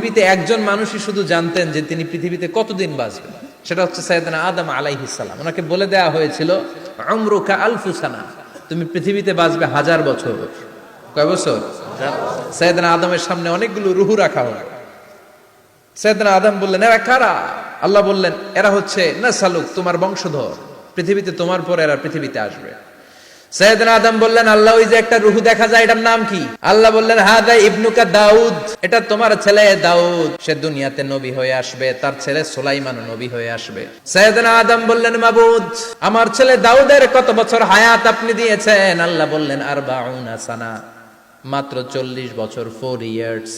পৃথিবীতে একজন মানুষই শুধু জানতেন যে তিনি পৃথিবীতে কতদিন বাঁচবেন, সেটা হচ্ছে সাইয়েদনা আদম আলাইহিস সালাম। ওনাকে বলে দেওয়া হয়েছিল উমরুকা আলফু সানা, তুমি পৃথিবীতে বাঁচবে 1000 বছর। কয় বছর? সাইয়েদনা আদমের সামনে অনেকগুলো রুহু রাখা হলো। সাইয়েদনা আদম বললেন, এরা কারা? আল্লাহ বললেন, এরা হচ্ছে নাসালুক, তোমার বংশধর, পৃথিবীতে তোমার পর এরা পৃথিবীতে আসবে। সাইয়েদনা আদম বললেন, আল্লাহ ওই যে একটা রূহ দেখা যায়, এটার নাম কি? আল্লাহ বললেন, হাদা ইবনুকা দাউদ, এটা তোমার ছেলে দাউদ, সে দুনিয়াতে নবী হয়ে আসবে, তার ছেলে সুলাইমানও নবী হয়ে আসবে। সাইয়েদনা আদম বললেন, মাবুদ, আমার ছেলে দাউদের কত বছর হায়াত আপনি দিয়েছেন? আল্লাহ বললেন, 40 সানা, মাত্র 40 বছর, 4 ইয়ার্স,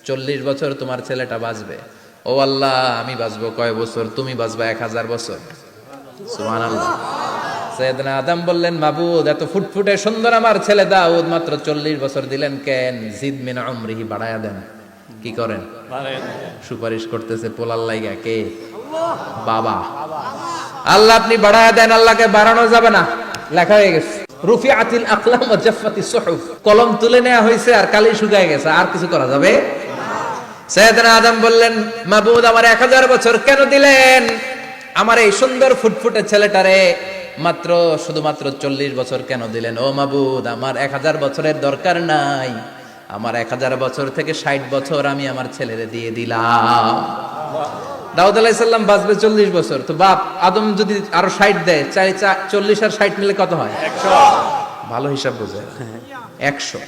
40 বছর তোমার ছেলেটা বাঁচবে। ও আল্লাহ, আমি বাঁচবো কয় বছর? তুমি বাঁচবা 1000 বছর। সুবহানাল্লাহ। সাইয়েদনা আদম বললেন, মাবুদ, এত ফুটফুটে সুন্দর আমার ছেলে দাউদ, মাত্র 40 বছর দিলেন কেন? জিদ মিন উমরিহি, বাড়ায়া দেন। কি করেন? সুপারিশ করতেছে পোলার লাইগা কে? বাবা। আল্লাহ আপনি বাড়ায়া দেন। আল্লাহকে বাড়ানো যাবে না, লেখা হয়ে গেছে। রুফিআতিল আকলাম ওয়া জাফফাতিস সুহুফ, কলম তুলে নেওয়া হয়েছে আর কালি শুকায় গেছে, আর কিছু করা যাবে? সাইয়েদনা আদম বললেন, মাবুদ, আমার 1000 বছর কেন দিলেন? আমার এই সুন্দর ফুটফুটে ছেলেটারে মাত্র শুধুমাত্র 40 বছর কেন দিলেন? ও মাবুদ, আমার 1000 বছরের দরকার নাই, আমার 1000 বছর থেকে 60 বছর আমি আমার ছেলেরে দিয়ে দিলাম। দাউদ আলাইহিস সালাম বাঁচবে 40 বছর, তো বাপ আদম যদি আরো 60 দেয়, 40 আর 60 মিলে কত হয়? 100। ভালো হিসাব বোঝে, 100।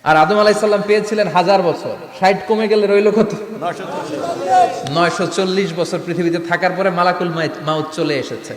আর আদম আলাইহিস সালাম পেয়েছিলেন 1000 বছর, 60 কমে গেলে রইল কত? 940 বছর পৃথিবীতে থাকার পরে মালাকুল মাউত চলে এসেছে।